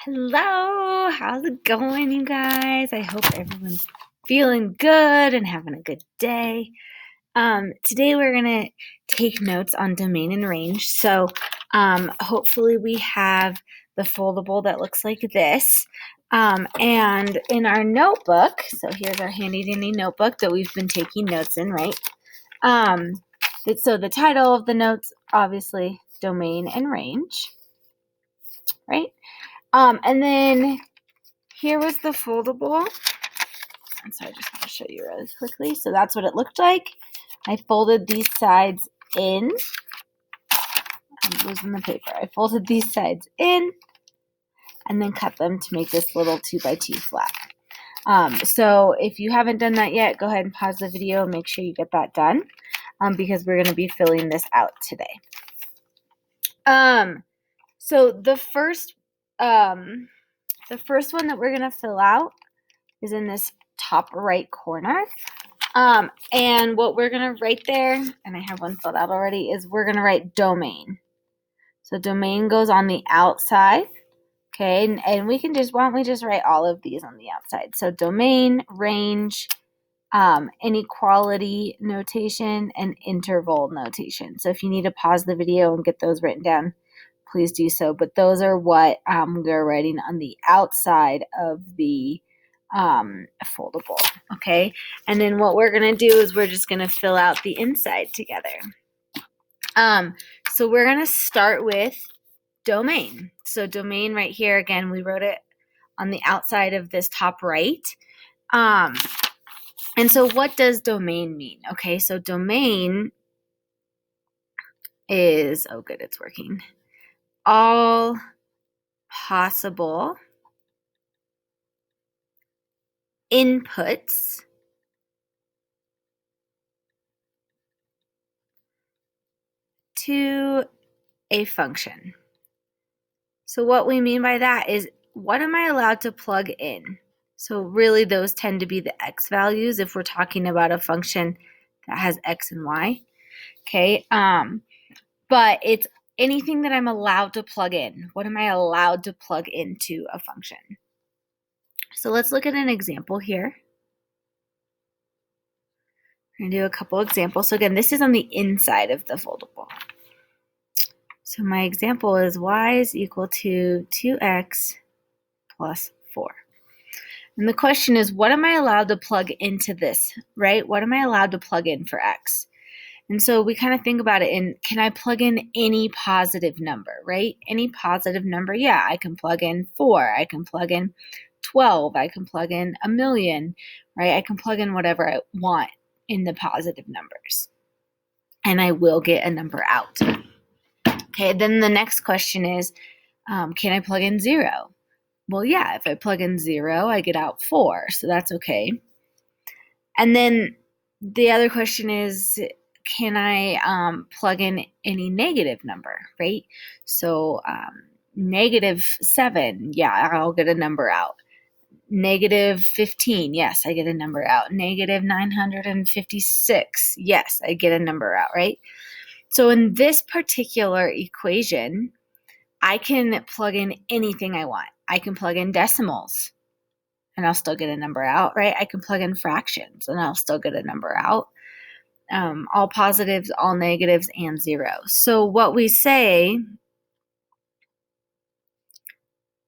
Hello, how's it going, you guys? I hope everyone's feeling good and having a good day. Today we're gonna take notes on domain and range. So hopefully we have the foldable that looks like this. And in our notebook, so here's our handy dandy notebook that we've been taking notes in, right? So the title of the notes, obviously, domain and range, right? And then here was the foldable. And so I just want to show you really quickly. So that's what it looked like. I folded these sides in. I'm losing the paper. I folded these sides in and then cut them to make this little 2x2 flat. So if you haven't done that yet, go ahead and pause the video and make sure you get that done because we're going to be filling this out today. So the first one that we're going to fill out is in this top right corner. And what we're going to write there, and I have one filled out already, is we're going to write domain. So domain goes on the outside, okay? And we can just, why don't we just write all of these on the outside? So domain, range, inequality notation, and interval notation. So if you need to pause the video and get those written down, please do so. But those are what we're writing on the outside of the foldable, okay? And then what we're going to do is we're just going to fill out the inside together. So we're going to start with domain. So domain right here, again, we wrote it on the outside of this top right. And so what does domain mean? Okay, so domain is, oh good, it's working. All possible inputs to a function. So what we mean by that is, what am I allowed to plug in? So really those tend to be the x values if we're talking about a function that has x and y, okay? But it's anything that I'm allowed to plug in. What am I allowed to plug into a function? So let's look at an example here. We're going to do a couple examples. So again, this is on the inside of the foldable. So my example is y is equal to 2x plus 4. And the question is, what am I allowed to plug into this, right? What am I allowed to plug in for x? And so we kind of think about it in, can I plug in any positive number, right? Any positive number, yeah, I can plug in 4, I can plug in 12, I can plug in 1,000,000, right? I can plug in whatever I want in the positive numbers, and I will get a number out. Okay, then the next question is, can I plug in 0? Well, yeah, if I plug in 0, I get out 4, so that's okay. And then the other question is, can I plug in any negative number, right? So -7, yeah, I'll get a number out. -15, yes, I get a number out. -956, yes, I get a number out, right? So in this particular equation, I can plug in anything I want. I can plug in decimals, and I'll still get a number out, right? I can plug in fractions, and I'll still get a number out. All positives, all negatives, and 0. So what we say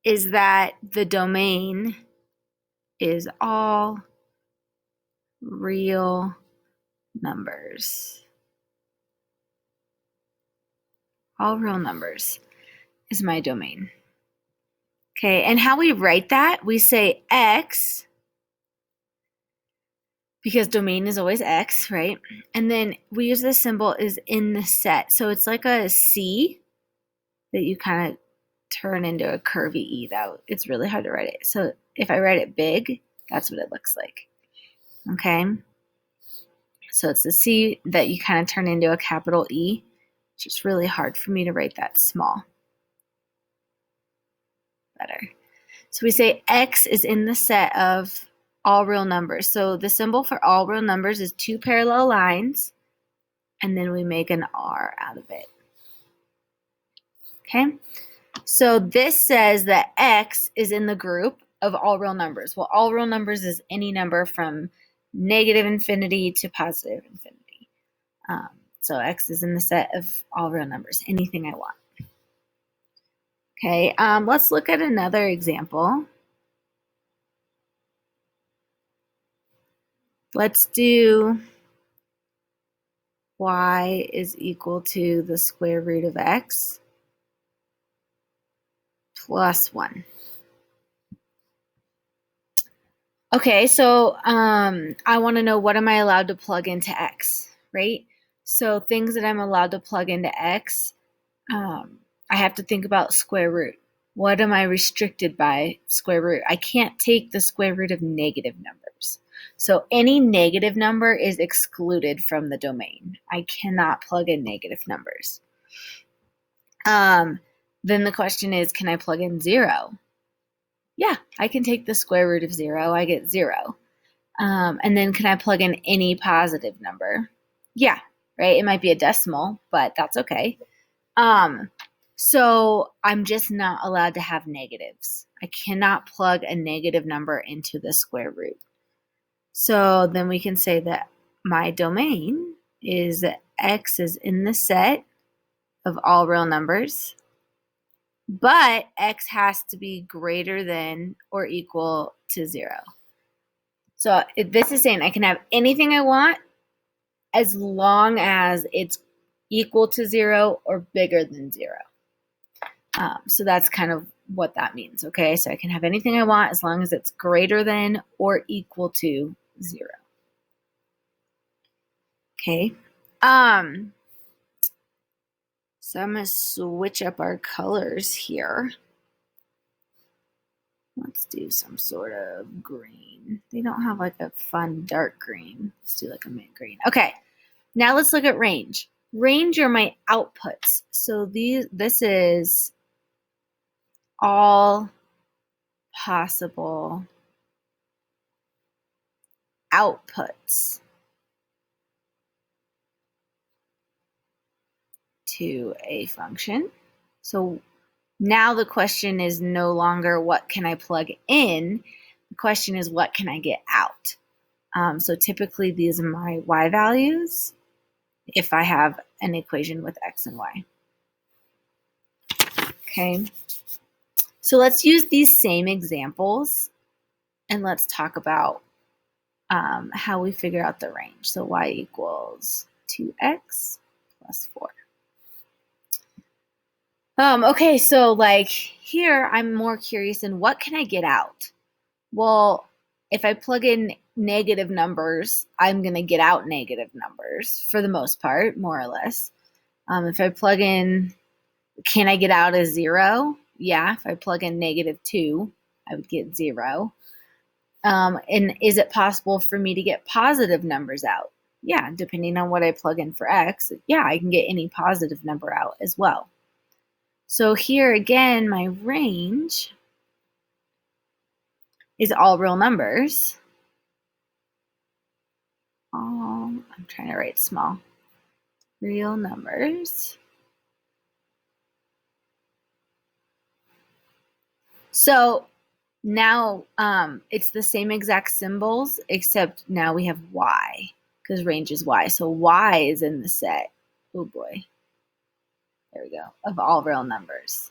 is that the domain is all real numbers. All real numbers is my domain. Okay, and how we write that, we say x, because domain is always x, right? And then we use the symbol is in the set. So it's like a C that you kind of turn into a curvy E. It's really hard to write it. So if I write it big, that's what it looks like. Okay? So it's the C that you kind of turn into a capital E. It's just really hard for me to write that small. Better. So we say x is in the set of all real numbers. So the symbol for all real numbers is 2 parallel lines, and then we make an R out of it. Okay? So this says that x is in the group of all real numbers. Well, all real numbers is any number from negative infinity to positive infinity. So x is in the set of all real numbers, anything I want. Okay, let's look at another example. Let's do y is equal to the square root of x plus 1. Okay, so I want to know, what am I allowed to plug into x, right? So things that I'm allowed to plug into x, I have to think about square root. What am I restricted by square root? I can't take the square root of negative numbers. So any negative number is excluded from the domain. I cannot plug in negative numbers. Then the question is, can I plug in 0? Yeah, I can take the square root of 0. I get 0. And then can I plug in any positive number? Yeah, right? It might be a decimal, but that's okay. So I'm just not allowed to have negatives. I cannot plug a negative number into the square root. So then we can say that my domain is that x is in the set of all real numbers, but x has to be greater than or equal to 0. So this is saying I can have anything I want as long as it's equal to 0 or bigger than 0. So that's kind of what that means, okay? So I can have anything I want as long as it's greater than or equal to 0. Okay. So I'm going to switch up our colors here. Let's do some sort of green. They don't have like a fun dark green. Let's do like a mint green. Okay. Now let's look at range. Range are my outputs. So this is all possible outputs to a function. So now the question is no longer what can I plug in? The question is what can I get out? So typically these are my y values if I have an equation with x and y. Okay, so let's use these same examples and let's talk about how we figure out the range. So y equals 2x plus 4. Okay, so like here I'm more curious in what can I get out? Well, if I plug in negative numbers, I'm going to get out negative numbers for the most part, more or less. If I plug in, can I get out a 0? Yeah, if I plug in -2, I would get 0. And is it possible for me to get positive numbers out? Yeah, depending on what I plug in for x, yeah, I can get any positive number out as well. So here again, my range is all real numbers. I'm trying to write small. Real numbers. So now it's the same exact symbols, except now we have y, because range is y. So y is in the set, oh boy, there we go, of all real numbers.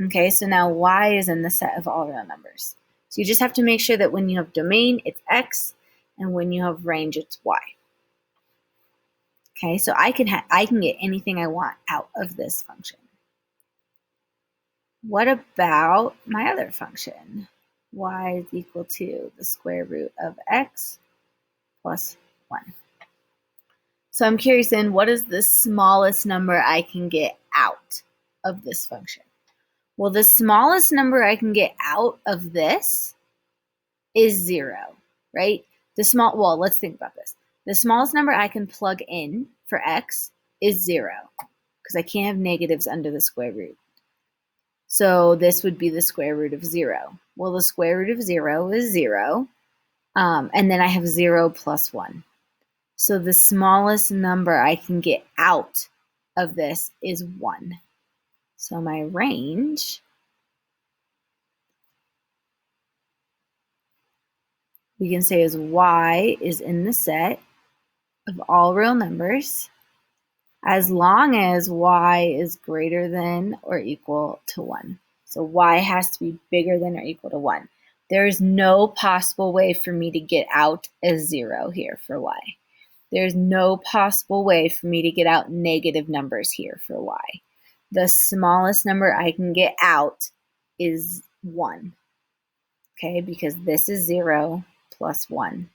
Okay, so now y is in the set of all real numbers. So you just have to make sure that when you have domain, it's x, and when you have range, it's y. Okay, so I can get anything I want out of this function. What about my other function? Y is equal to the square root of x plus 1. So I'm curious then, what is the smallest number I can get out of this function? Well, the smallest number I can get out of this is 0, right? Well, let's think about this. The smallest number I can plug in for x is 0, because I can't have negatives under the square root. So this would be the square root of 0. Well, the square root of 0 is 0, and then I have 0 plus 1. So the smallest number I can get out of this is 1. So my range we can say is y is in the set of all real numbers as long as y is greater than or equal to 1. So y has to be bigger than or equal to 1. There's no possible way for me to get out a 0 here for y. There's no possible way for me to get out negative numbers here for y. The smallest number I can get out is 1, okay, because this is 0 plus 1.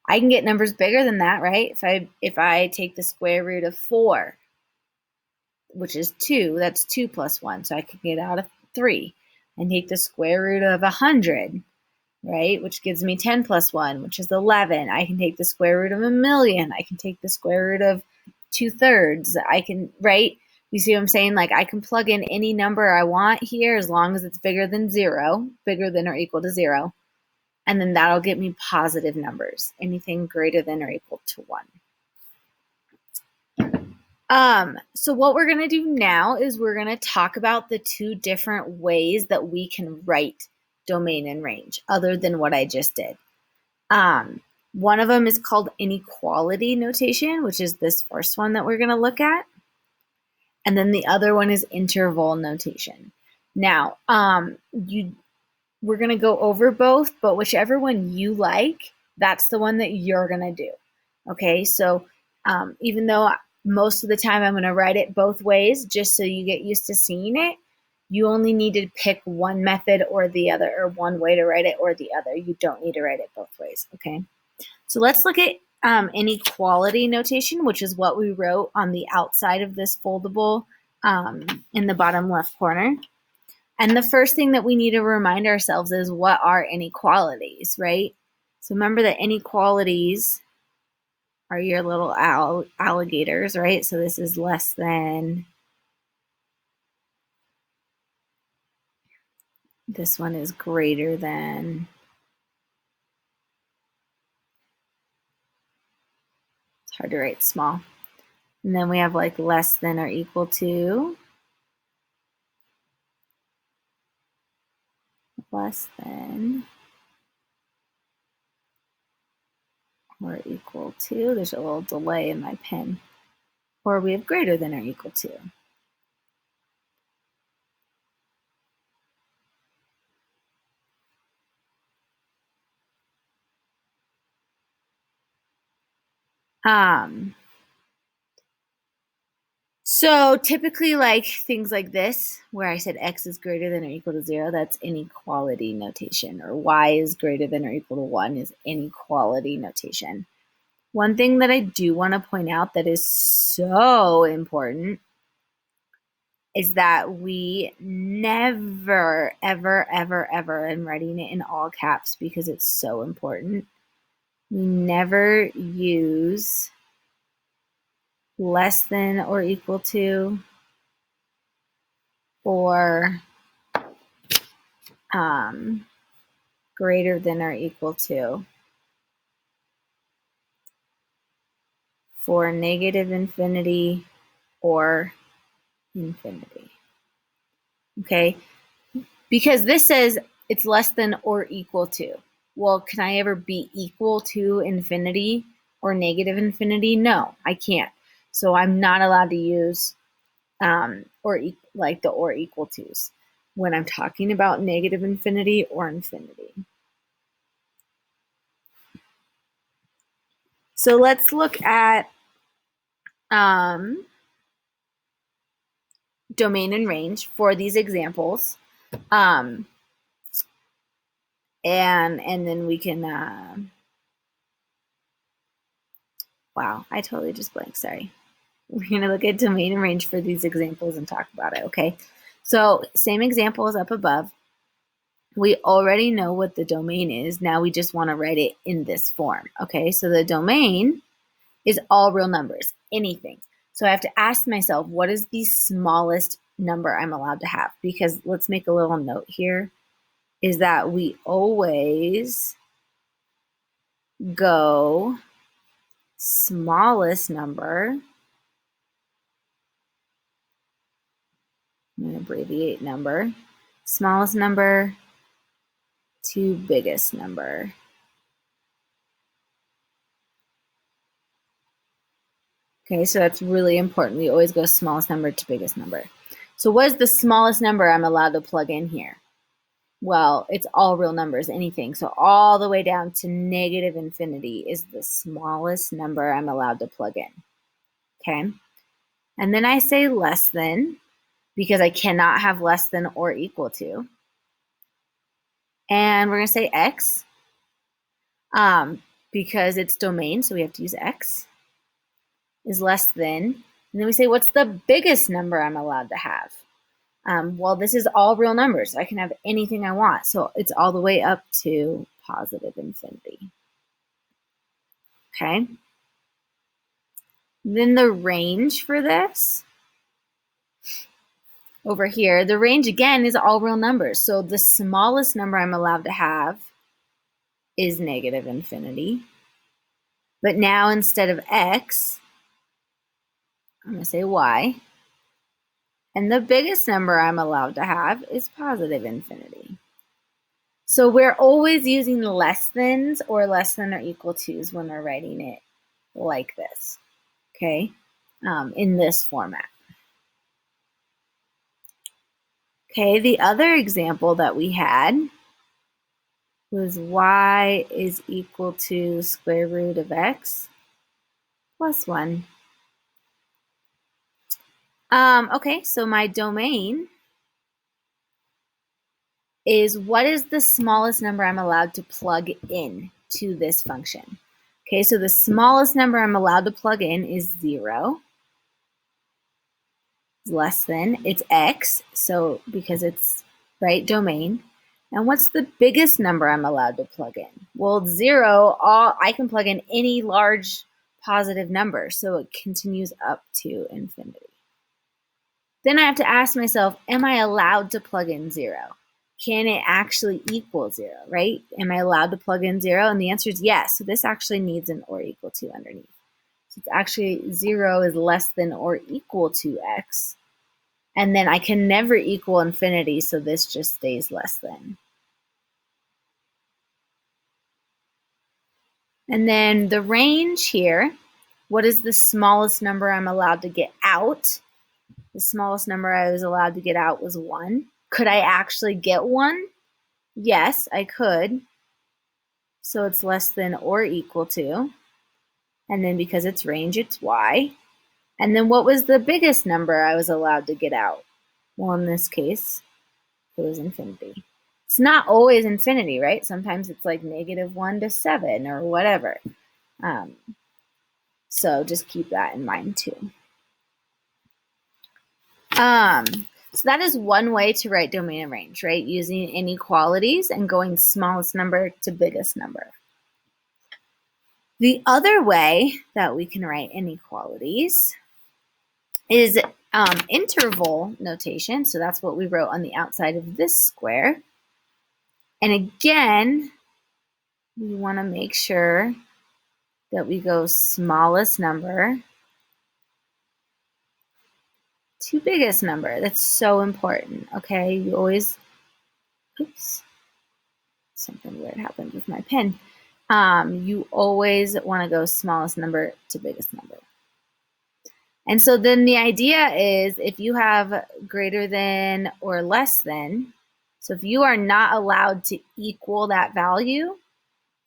I can get numbers bigger than that, right? If I take the square root of 4, which is 2, that's 2 plus 1, so I can get out a 3. And take the square root of 100, right, which gives me 10 plus 1, which is 11. I can take the square root of 1,000,000. I can take the square root of 2/3. I can, right? You see what I'm saying? Like I can plug in any number I want here as long as it's bigger than 0, bigger than or equal to 0. And then that'll get me positive numbers, anything greater than or equal to 1. So what we're going to do now is we're going to talk about the two different ways that we can write domain and range other than what I just did. One of them is called inequality notation, which is this first one that we're going to look at. And then the other one is interval notation. Now, we're going to go over both, but whichever one you like, that's the one that you're going to do. Okay, so even though most of the time I'm going to write it both ways, just so you get used to seeing it, you only need to pick one method or the other, or one way to write it or the other. You don't need to write it both ways, okay? So let's look at inequality notation, which is what we wrote on the outside of this foldable in the bottom left corner. And the first thing that we need to remind ourselves is what are inequalities, right? So remember that inequalities are your little alligators, right? So this is less than, this one is greater than, it's hard to write small. And then we have like less than or equal to, less than or equal to, there's a little delay in my pen, or we have greater than or equal to. So typically like things like this, where I said x is greater than or equal to 0, that's inequality notation, or y is greater than or equal to 1 is inequality notation. One thing that I do want to point out that is so important is that we never, ever, ever, ever, I'm writing it in all caps because it's so important, we never use less than or equal to or greater than or equal to for negative infinity or infinity. Okay, because this says it's less than or equal to. Well, can I ever be equal to infinity or negative infinity? No, I can't. So I'm not allowed to use like the or equal to's when I'm talking about negative infinity or infinity. So let's look at domain and range for these examples. And then we can, wow, I totally just blanked, sorry. We're gonna look at domain and range for these examples and talk about it, okay? So same example as up above. We already know what the domain is. Now we just wanna write it in this form, okay? So the domain is all real numbers, anything. So I have to ask myself, what is the smallest number I'm allowed to have? Because let's make a little note here, is that we always go smallest number I'm going to abbreviate number. Smallest number to biggest number. Okay, so that's really important. We always go smallest number to biggest number. So what is the smallest number I'm allowed to plug in here? Well, it's all real numbers, anything. So all the way down to negative infinity is the smallest number I'm allowed to plug in. Okay, and then I say less than because I cannot have less than or equal to. And we're going to say x because it's domain, so we have to use x, is less than. And then we say, what's the biggest number I'm allowed to have? Well, this is all real numbers. I can have anything I want. So it's all the way up to positive infinity. Okay. Then the range for this, over here, the range again is all real numbers. So the smallest number I'm allowed to have is negative infinity. But now instead of x, I'm going to say y. And the biggest number I'm allowed to have is positive infinity. So we're always using less thans or less than or equal to's when we're writing it like this, okay, in this format. Okay, the other example that we had was y is equal to square root of x plus 1. Okay, so my domain is what is the smallest number I'm allowed to plug in to this function. Okay, so the smallest number I'm allowed to plug in is 0. Less than, it's x, so because it's right domain. And what's the biggest number I'm allowed to plug in? Well, 0, I can plug in any large positive number, so it continues up to infinity. Then I have to ask myself, am I allowed to plug in 0? Can it actually equal 0, right? Am I allowed to plug in 0? And the answer is yes. So this actually needs an or equal to underneath. So it's actually 0 is less than or equal to x. And then I can never equal infinity, so this just stays less than. And then the range here, what is the smallest number I'm allowed to get out? The smallest number I was allowed to get out was 1. Could I actually get 1? Yes, I could. So it's less than or equal to. And then because it's range, it's y. And then what was the biggest number I was allowed to get out? Well, in this case, it was infinity. It's not always infinity, right? Sometimes it's like -1 to 7 or whatever. So just keep that in mind too. So that is one way to write domain and range, right? Using inequalities and going smallest number to biggest number. The other way that we can write inequalities is interval notation. So that's what we wrote on the outside of this square. And again, we want to make sure that we go smallest number to biggest number. That's so important, okay? You always, oops, something weird happened with my pen. You always want to go smallest number to biggest number. And so then the idea is if you have greater than or less than, so if you are not allowed to equal that value,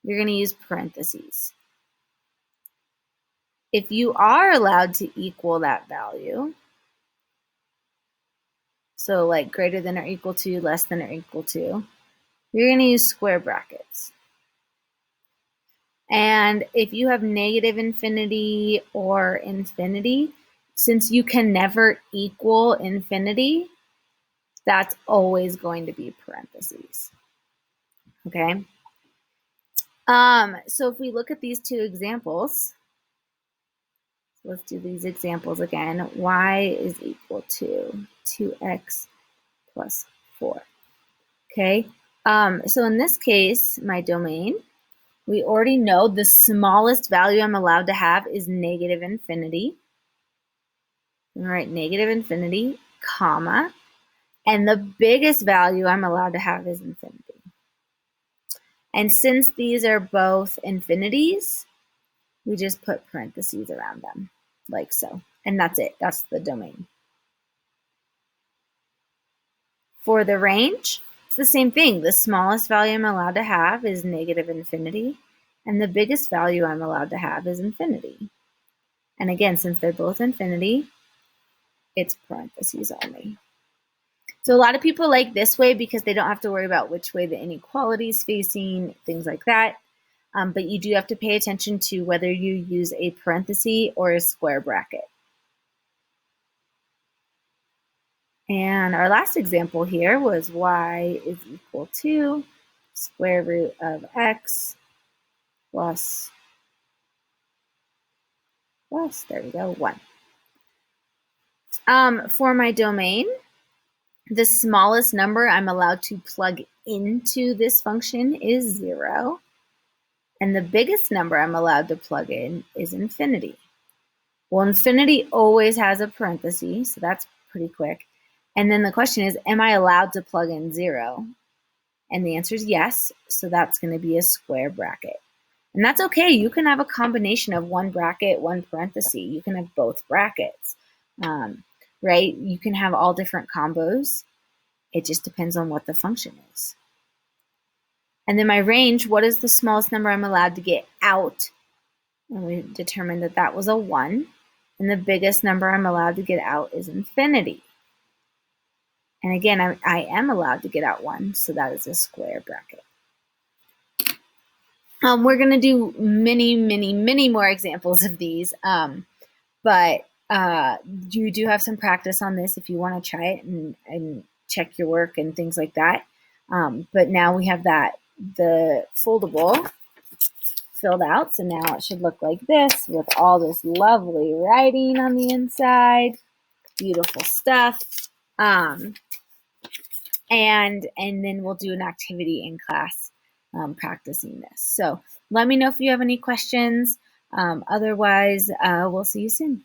you're going to use parentheses. If you are allowed to equal that value, so like greater than or equal to, less than or equal to, you're going to use square brackets. And if you have negative infinity or infinity, since you can never equal infinity, that's always going to be parentheses. Okay? So if we look at these two examples, let's do these examples again. Y is equal to 2x plus 4. Okay? So in this case, my domain, we already know the smallest value I'm allowed to have is negative infinity. I'm going to write negative infinity, comma. And the biggest value I'm allowed to have is infinity. And since these are both infinities, we just put parentheses around them, like so. And that's it. That's the domain. For the range, it's the same thing. The smallest value I'm allowed to have is negative infinity, and the biggest value I'm allowed to have is infinity. And again, since they're both infinity, it's parentheses only. So a lot of people like this way because they don't have to worry about which way the inequality is facing, things like that. But you do have to pay attention to whether you use a parenthesis or a square bracket. And our last example here was y is equal to square root of x plus, there we go, 1. For my domain, the smallest number I'm allowed to plug into this function is 0. And the biggest number I'm allowed to plug in is infinity. Well, infinity always has a parenthesis, so that's pretty quick. And then the question is, am I allowed to plug in 0? And the answer is yes, so that's going to be a square bracket. And that's okay. You can have a combination of one bracket, one parenthesis. You can have both brackets, right? You can have all different combos. It just depends on what the function is. And then my range, what is the smallest number I'm allowed to get out? And we determined that that was a 1. And the biggest number I'm allowed to get out is infinity. And again, I am allowed to get out 1, so that is a square bracket. We're going to do many more examples of these, but you do have some practice on this if you want to try it and check your work and things like that. But now we have the foldable filled out, so now it should look like this with all this lovely writing on the inside. Beautiful stuff. And then we'll do an activity in class practicing this. So let me know if you have any questions. Otherwise, we'll see you soon.